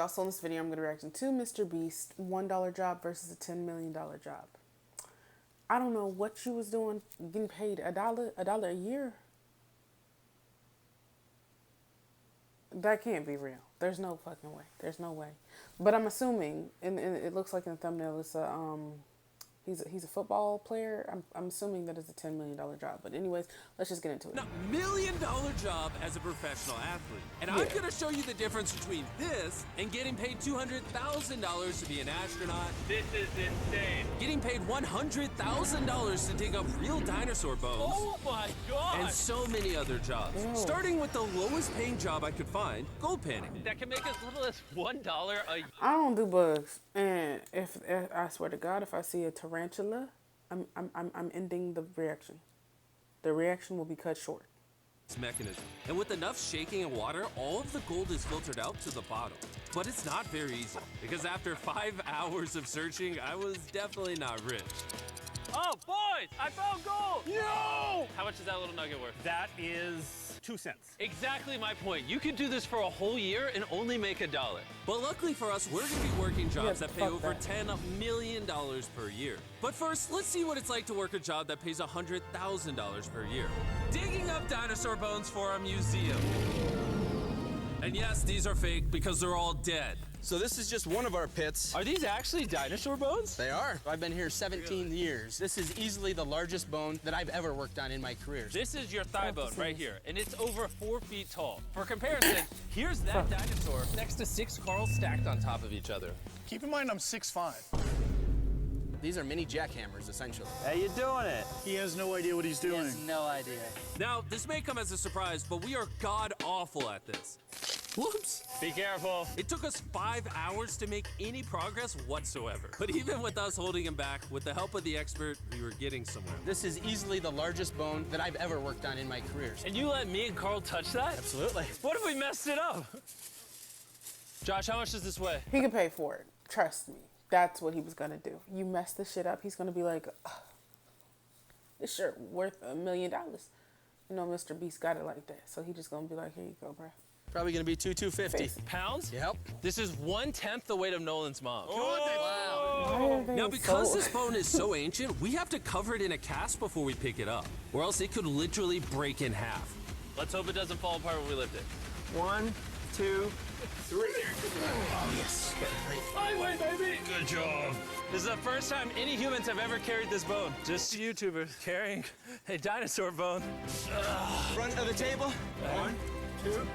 y'all. So in this video, I'm going to react to MrBeast $1 job versus a $10 million job. I don't know what you was doing, getting paid a dollar a year. That can't be real. There's no fucking way. There's no way. But I'm assuming, and it looks like in the thumbnail, it's he's a football player. I'm assuming that it's a $10 million job. But anyways, let's just get into it. Now, $1 million job as a professional athlete. And I'm going to show you the difference between this and getting paid $200,000 to be an astronaut. This is insane. Getting paid $100,000 to dig up real dinosaur bones. Oh my god! And so many other jobs. Ew. Starting with the lowest paying job I could find, gold panning. That can make as little as $1 a year. I don't do bugs, and if I swear to God, if I see a tarantula, I'm ending the reaction. The reaction will be cut short. Mechanism. And with enough shaking and water, all of the gold is filtered out to the bottom. But it's not very easy, because after 5 hours of searching, I was definitely not rich. Oh, boys! I found gold! No! How much is that little nugget worth? That is 2 cents. Exactly my point. You could do this for a whole year and only make $1. But luckily for us, we're going to be working jobs that pay fuck over that. $10 million per year. But first, let's see what it's like to work a job that pays $100,000 per year. Digging up dinosaur bones for a museum. And yes, these are fake because they're all dead. So this is just one of our pits. Are these actually dinosaur bones? They are. I've been here 17 years. This is easily the largest bone that I've ever worked on in my career. This is your thigh bone right here, and it's over 4 feet tall. For comparison, here's that dinosaur next to 6 Carls stacked on top of each other. Keep in mind I'm 6'5". These are mini jackhammers, essentially. How you doing it? He has no idea what he's doing. No idea. Now, this may come as a surprise, but we are god-awful at this. Whoops. Be careful. It took us 5 hours to make any progress whatsoever. But even with us holding him back, with the help of the expert, we were getting somewhere. This is easily the largest bone that I've ever worked on in my career. And you let me and Carl touch that? Absolutely. What if we messed it up? Josh, how much does this weigh? He can pay for it. Trust me. That's what he was gonna do. You mess this shit up, he's gonna be like, "Ugh, this shirt worth $1 million. You know, MrBeast got it like that. So he just gonna be like, here you go, bro. Probably gonna be $250. Pounds? Yep. This is 1/10 the weight of Nolan's mom. Wow. Now, because this bone is so ancient, we have to cover it in a cast before we pick it up, or else it could literally break in half. Let's hope it doesn't fall apart when we lift it. 1, 2, 3. Oh, yes. Highway, baby! Good job. This is the first time any humans have ever carried this bone. Just YouTubers carrying a dinosaur bone. Front of the table. 1, 2.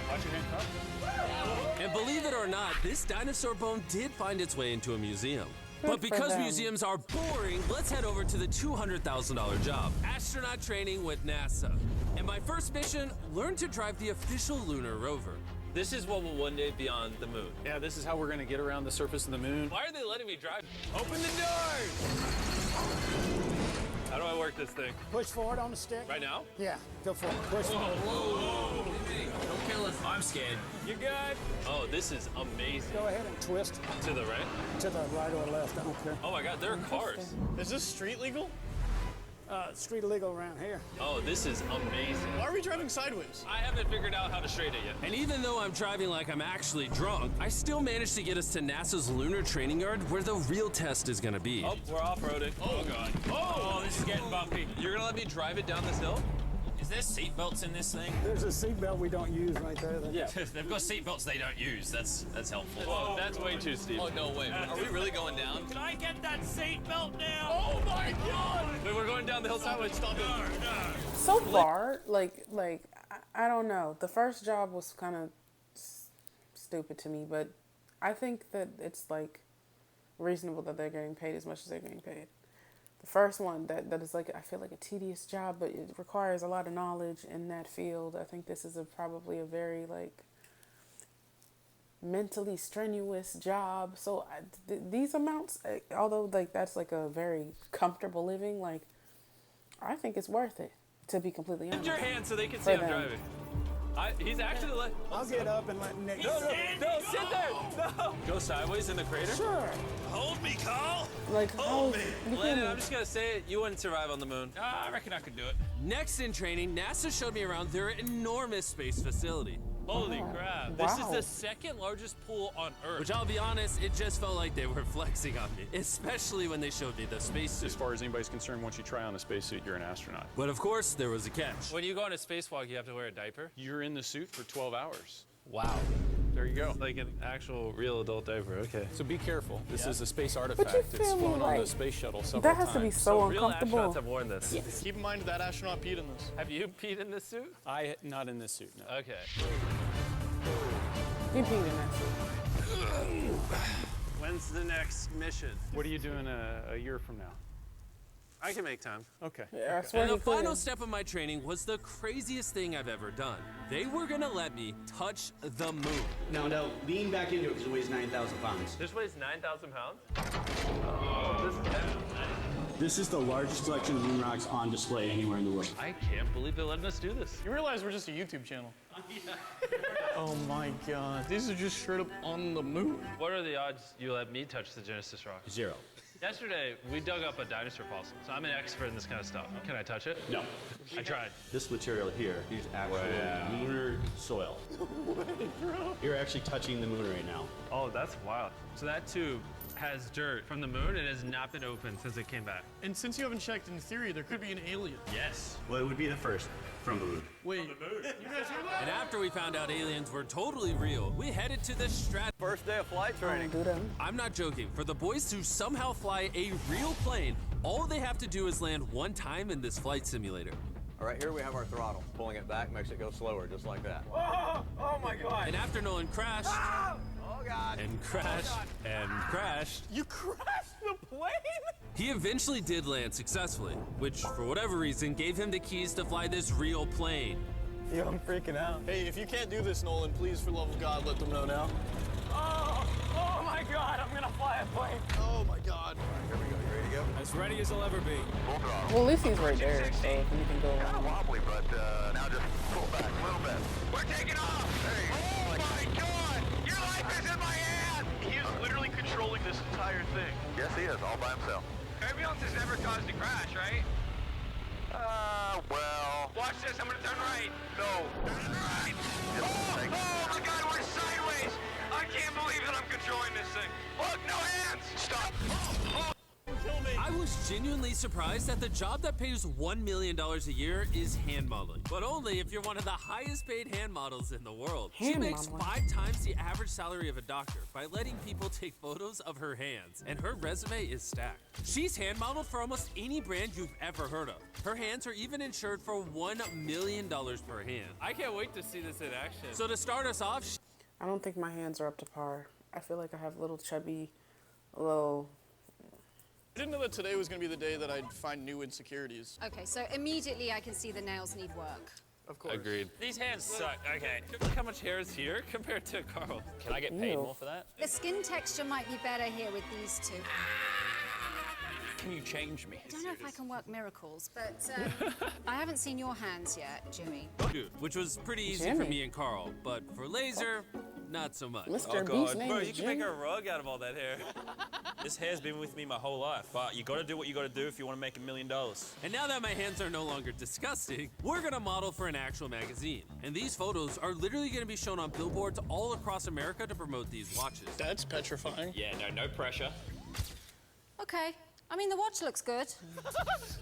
Watch your hand. And believe it or not, this dinosaur bone did find its way into a museum. But for because them. museums are boring, let's head over to the $200,000 job, astronaut training with NASA. And my first mission, learn to drive the official lunar rover. This is what will one day be on the moon. Yeah, this is how we're gonna get around the surface of the moon. Why are they letting me drive? Open the doors! How do I work this thing? Push forward on the stick. Right now? Yeah, go forward. Push forward. Don't kill us. I'm scared. You good? Oh, this is amazing. Go ahead and twist To the right? to the right or left. I don't care. Oh my god, there are cars. Is this street legal? Street legal around here. Oh, this is amazing. Why are we driving sideways? I haven't figured out how to straighten it yet. And even though I'm driving like I'm actually drunk, I still managed to get us to NASA's lunar training yard where the real test is gonna be. Oh, we're off-roading. Oh god. Oh, this is getting bumpy. You're gonna let me drive it down this hill? Is there seatbelts in this thing? There's a seatbelt we don't use right there. Yeah. They've got seatbelts they don't use. That's helpful. Whoa, that's way too steep. Oh, no way. Are we really going down? Can I get that seatbelt now? Oh my god! Wait, we're going down the hill sideways. Stop it. So far, like I don't know. The first job was kind of stupid to me, but I think that it's like reasonable that they're getting paid as much as they're getting paid. The first one that is like, I feel like a tedious job, but it requires a lot of knowledge in that field. I think this is probably a very like mentally strenuous job. So these amounts, although like that's like a very comfortable living, like I think it's worth it, to be completely honest. Lift your hand so they can see I'm driving. He's actually like. I'll get up and let Nick. No, sit there. No. Go sideways in the crater. Sure. Hold me, Carl. Like, Hold me. Landon, I'm just gonna say it. You wouldn't survive on the moon. I reckon I could do it. Next in training, NASA showed me around their enormous space facility. Holy crap. This is Wow. the second largest pool on Earth. Which I'll be honest, it just felt like they were flexing on me. Especially when they showed me the spacesuit. As far as anybody's concerned, once you try on a spacesuit, you're an astronaut. But of course, there was a catch. When you go on a spacewalk, you have to wear a diaper? You're in the suit for 12 hours. Wow. There you go. Like an actual real adult diaper, okay. So be careful. This is a space artifact. It's feel me flown on like the space shuttle several That has to be times. so Real uncomfortable. astronauts have worn this. Yes. Keep in mind that astronaut peed in this. Have you peed in this suit? Not in this suit, no. Okay. You peed in that suit. When's the next mission? What are you doing a year from now? I can make time. Okay. Yeah, I swear And he the final could. step of my training was the craziest thing I've ever done. They were gonna let me touch the moon. No, lean back into it because it weighs 9,000 pounds. This weighs 9,000 pounds? Oh, this is heavy. This is the largest collection of moon rocks on display anywhere in the world. I can't believe they're letting us do this. You realize we're just a YouTube channel? Oh my God. These are just straight up on the moon. What are the odds you let me touch the Genesis rock? 0. Yesterday, we dug up a dinosaur fossil, so I'm an expert in this kind of stuff. Can I touch it? No. I tried. This material here is actual lunar soil. You're actually touching the moon right now. Oh, that's wild. So that tube has dirt from the moon and has not been opened since it came back. And since you haven't checked, in theory, there could be an alien. Yes. Well, it would be the first from the moon. Wait. You guys hear that? And after we found out aliens were totally real, we headed to the strat. First day of flight I training. don't do them. I'm not joking. For the boys to somehow fly a real plane, all they have to do is land one time in this flight simulator. All right, here we have our throttle. Pulling it back makes it go slower, just like that. Oh my God. And after Nolan crashed, Oh, God. and crashed, and crashed, You crashed the plane? he eventually did land successfully, which, for whatever reason, gave him the keys to fly this real plane. Yo, I'm freaking out. Hey, if you can't do this, Nolan, please, for the love of God, let them know now. Oh my God, I'm gonna fly a plane. Oh my God. Here we go. You ready to go? As ready as I'll ever be. Well, at least he's right there, so you can go around. Wobbly, but now just pull back a little bit. We're taking off! Hey, oh my God! Your life is in my hand! He is literally controlling this entire thing. Yes, he is, all by himself. Turbulence has never caused a crash, right? Well... Watch this, I'm gonna turn right. No. Turn right! Oh my God, we're sideways! I can't believe that I'm controlling this thing. Look, no hands! Stop! I was genuinely surprised that the job that pays $1 million a year is hand modeling. But only if you're one of the highest paid hand models in the world. She Hand makes modeling. 5 times the average salary of a doctor by letting people take photos of her hands. And her resume is stacked. She's hand modeled for almost any brand you've ever heard of. Her hands are even insured for $1 million per hand. I can't wait to see this in action. So to start us off, I don't think my hands are up to par. I feel like I have little chubby, little... I didn't know that today was going to be the day that I'd find new insecurities. Okay, so immediately I can see the nails need work. Of course. agreed. These hands suck. Okay. Look how much hair is here compared to Carl. Can I get paid Ew. more for that? The skin texture might be better here with these two. Can you change me? I don't know if I can work miracles, but I haven't seen your hands yet, Jimmy. Which was pretty easy for me and Carl, but for Laser, not so much. Mr. Beast's name Bro, is you can make Jimmy. a rug out of all that hair. This hair's been with me my whole life, but you gotta do what you gotta do if you wanna make $1 million. And now that my hands are no longer disgusting, we're gonna model for an actual magazine. And these photos are literally gonna be shown on billboards all across America to promote these watches. That's petrifying. Yeah, no pressure. Okay. I mean, the watch looks good.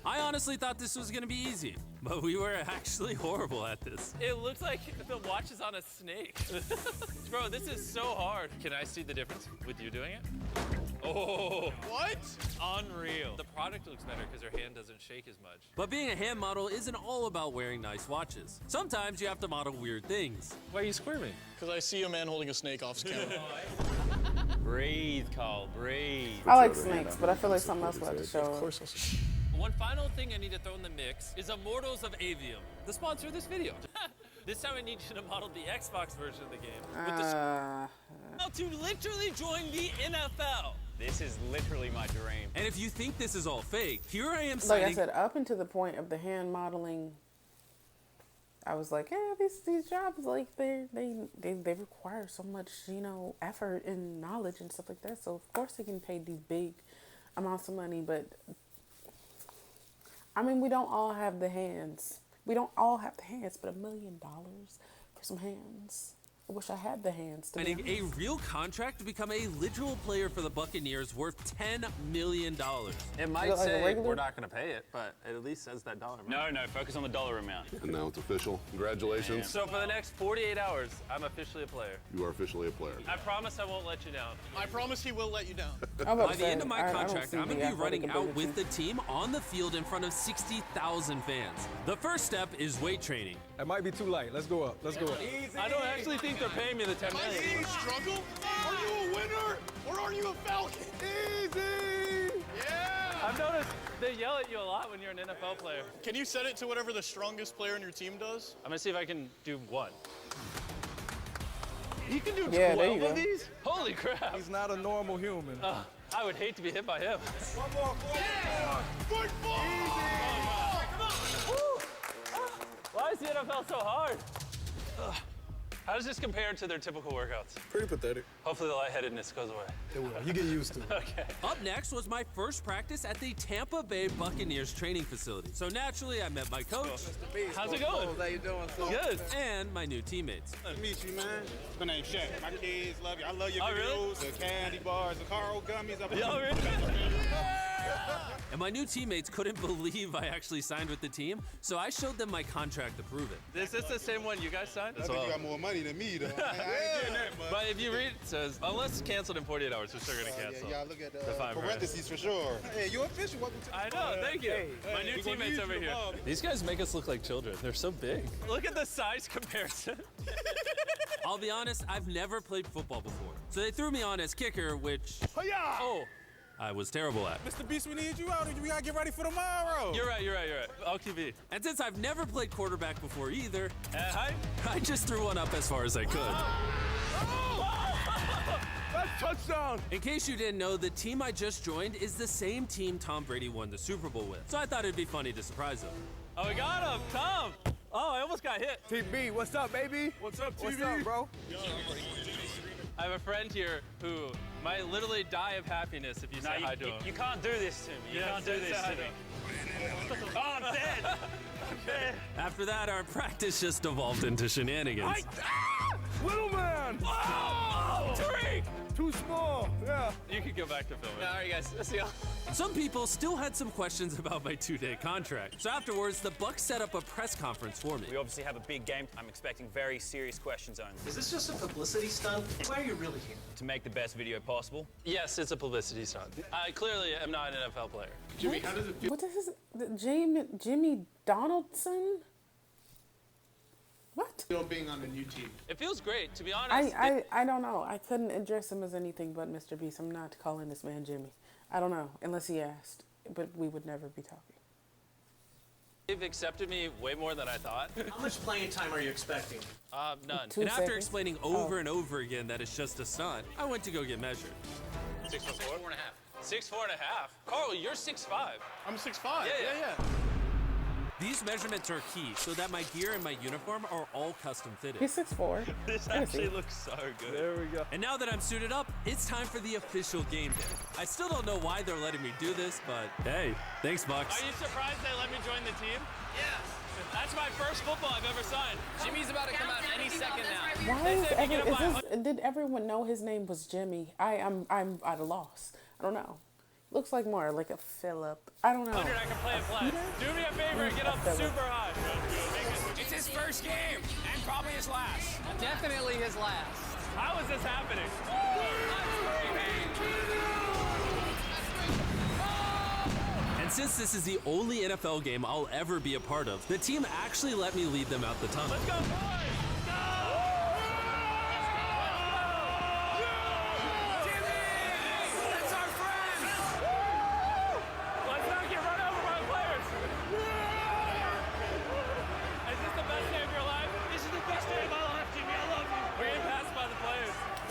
I honestly thought this was gonna be easy, but we were actually horrible at this. It looks like the watch is on a snake. Bro, this is so hard. Can I see the difference with you doing it? Oh, What? unreal. The product looks better because her hand doesn't shake as much. But being a hand model isn't all about wearing nice watches. Sometimes you have to model weird things. Why are you squirming? Because I see a man holding a snake off camera. Breathe, Carl, breathe. I like snakes, but I feel like something else will have to show Of up. course I'll see. One final thing I need to throw in the mix is Immortals of Avium, the sponsor of this video. This time I need you to model the Xbox version of the game. With the Uh, to literally join the NFL. This is literally my dream. And if you think this is all fake, here I am like signing. I said, up until the point of the hand modeling, I was like, yeah, these jobs, like they require so much, effort and knowledge and stuff like that. So of course they can pay these big amounts of money, but I mean, we don't all have the hands. We don't all have the hands, but $1 million for some hands. I wish I had the hands to be Signing a honest. real contract to become a literal player for the Buccaneers worth $10 million. It might like a say regular- we're not going to pay it, but it at least says that dollar amount. No, focus on the dollar amount. And now it's official. Congratulations. So for the next 48 hours, I'm officially a player. You are officially a player. I promise I won't let you down. I promise he will let you down. I'm about By to the say, end of my I don't contract, see I'm going the to be running athletic out with ability. the team on the field in front of 60,000 fans. The first step is weight training. It might be too late. Let's go up. Let's go up. I don't actually think they're paying me the 10 Am I seeing million. struggle? Are you a winner or are you a Falcon? Easy! Yeah! I've noticed they yell at you a lot when you're an NFL player. Can you set it to whatever the strongest player on your team does? I'm gonna see if I can do one. He can do Yeah, there you 12 of go. these? Holy crap. He's not a normal human. I would hate to be hit by him. One more. Why is the NFL so hard? How does this compare to their typical workouts? Pretty pathetic. Hopefully the lightheadedness goes away. It will. You get used to it. Okay. Up next was my first practice at the Tampa Bay Buccaneers training facility. So naturally, I met my coach How's it going? How you doing? Good. and my new teammates. Nice to meet you, man. My name's Shaq. My kids love you. I love your Oh, really? videos, the candy bars, the Carl gummies. Yeah, really? And my new teammates couldn't believe I actually signed with the team, so I showed them my contract to prove it. Is this the same one you guys signed? I think you got more money than me, though. I ain't getting that much. But if you read, it says, unless canceled in 48 hours, we're sure gonna cancel. Yeah, look at The the fine print. parentheses for sure. Hey, you're official. Welcome to I know, thank you. My new we gonna teammates need over you here. tomorrow. These guys make us look like children. They're so big. Look at the size comparison. I'll be honest, I've never played football before. So they threw me on as kicker, which, oh, I was terrible at. MrBeast, we need you out. We gotta get ready for tomorrow. You're right. I'll QB. And since I've never played quarterback before either, Hi. I just threw one up as far as I could. That's touchdown. In case you didn't know, the team I just joined is the same team Tom Brady won the Super Bowl with. So I thought it'd be funny to surprise him. Oh, we got him. Tom. Oh, I almost got hit. TB, what's up, baby? What's up, TB? What's up, bro? I have a friend here who might literally die of happiness if you say hi to him. You can't do this to me. You can't do this to me. Oh, I'm dead. I'm dead. After that, our practice just evolved into shenanigans. Little man. Oh, Tariq! Too small. Yeah. You could go back to filming. All right, guys. Let's see. Some people still had some questions about my 2-day contract. So afterwards, the Bucs set up a press conference for me. We obviously have a big game. I'm expecting very serious questions only. Is this just a publicity stunt? Why are you really here? To make the best video possible. Yes, it's a publicity stunt. I clearly am not an NFL player. Jimmy, how does it feel? What is this? Jimmy Donaldson? What? Still being on the new team. It feels great, to be honest. I don't know. I couldn't address him as anything but Mr. Beast. I'm not calling this man Jimmy. I don't know, unless he asked. But we would never be talking. They've accepted me way more than I thought. How much playing time are you expecting? None. 2 And after seconds. explaining over and over again that it's just a stunt, I went to go get measured. 6'4"? 6'4"1.5". Carl, you're 6'5". I'm 6'5". Yeah. These measurements are key so that my gear and my uniform are all custom fitted. He's 6'4". This actually looks so good. There we go. And now that I'm suited up, it's time for the official game day. I still don't know why they're letting me do this, but hey, thanks, Bucks. Are you surprised they let me join the team? Yes. That's my first football I've ever signed. Jimmy's about to come out any second now. Why did everyone know his name was Jimmy? I'm at a loss. I don't know. Looks like more like a Philip. I don't know. 100, I can play it flat. Do me a favor and get up super high. It's his first game, and probably his last. Definitely his last. How is this happening? And since this is the only NFL game I'll ever be a part of, the team actually let me lead them out the tunnel. Let's go, boys!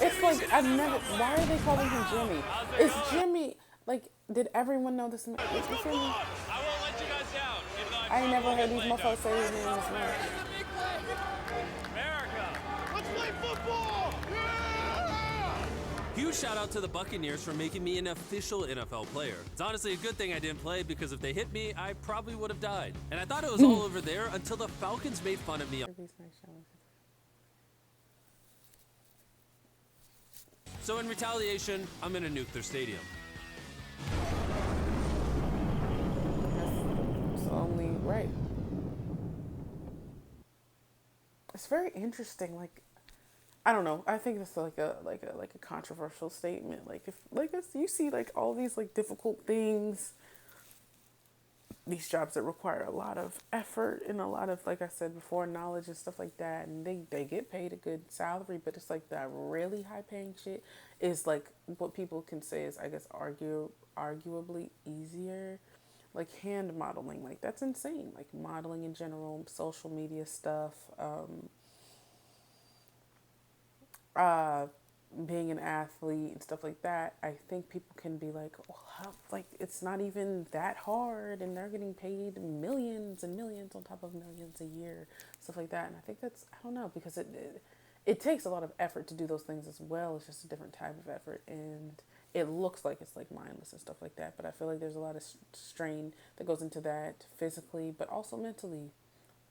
It's like I've never. Why are they calling him Jimmy? It's Jimmy. Like, did everyone know this? I won't let you guys down. I ain't never heard these motherfuckers say his name this much. America, let's play football. Huge shout out to the Buccaneers for making me an official NFL player. It's honestly a good thing I didn't play because if they hit me, I probably would have died. And I thought it was all over there until the Falcons made fun of me. So in retaliation, I'm gonna nuke their stadium. It's only right. It's very interesting. Like, I don't know. I think it's like a controversial statement. Like if you see like all these like difficult things, these jobs that require a lot of effort and a lot of, like I said before, knowledge and stuff like that, and they get paid a good salary, but it's like that really high paying shit is like what people can say is, I guess, arguably easier. Like hand modeling, like that's insane. Like modeling in general, social media stuff, being an athlete and stuff like that. I think people can be like, well, like it's not even that hard, and they're getting paid millions and millions on top of millions a year, stuff like that. And I think that's, I don't know, because it takes a lot of effort to do those things as well. It's just a different type of effort, and it looks like it's like mindless and stuff like that. But I feel like there's a lot of strain that goes into that physically, but also mentally.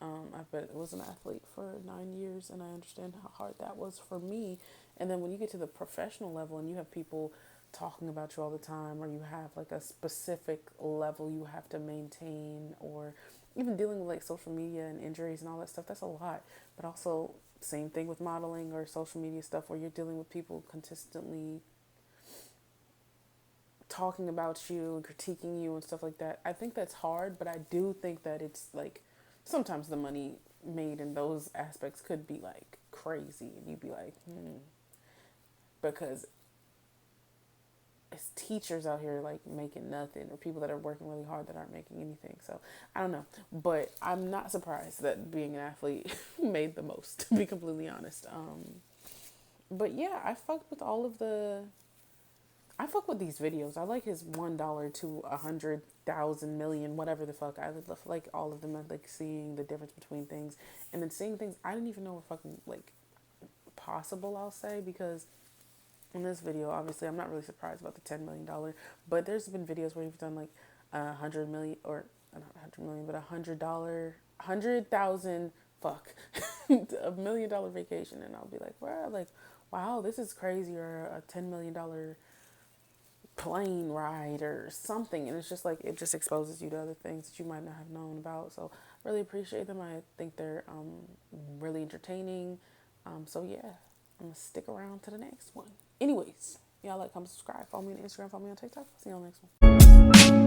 I was an athlete for 9 years, and I understand how hard that was for me. And then when you get to the professional level and you have people talking about you all the time, or you have like a specific level you have to maintain, or even dealing with like social media and injuries and all that stuff, that's a lot. But also, same thing with modeling or social media stuff, where you're dealing with people consistently talking about you and critiquing you and stuff like that. I think that's hard, but I do think that it's like sometimes the money made in those aspects could be like crazy, and you'd be like, because it's teachers out here like making nothing, or people that are working really hard that aren't making anything. So I don't know, but I'm not surprised that being an athlete made the most, to be completely honest. But yeah, I fuck with these videos. I like his $1 to 100,000 million, whatever the fuck. I like all of them. I like seeing the difference between things, and then seeing things I didn't even know were fucking like possible, I'll say, because in this video, obviously, I'm not really surprised about the $10 million, but there's been videos where you've done like 100 million, or not 100 million, but $100, 100,000, fuck, $1 million vacation, and I'll be like, well, like, wow, this is crazy, or a $10 million plane ride or something. And it's just like, it just exposes you to other things that you might not have known about. So really appreciate them. I think they're really entertaining. So yeah, I'm gonna stick around to the next one. Anyways, y'all like, comment, subscribe, follow me on Instagram, follow me on TikTok. See you on the next one.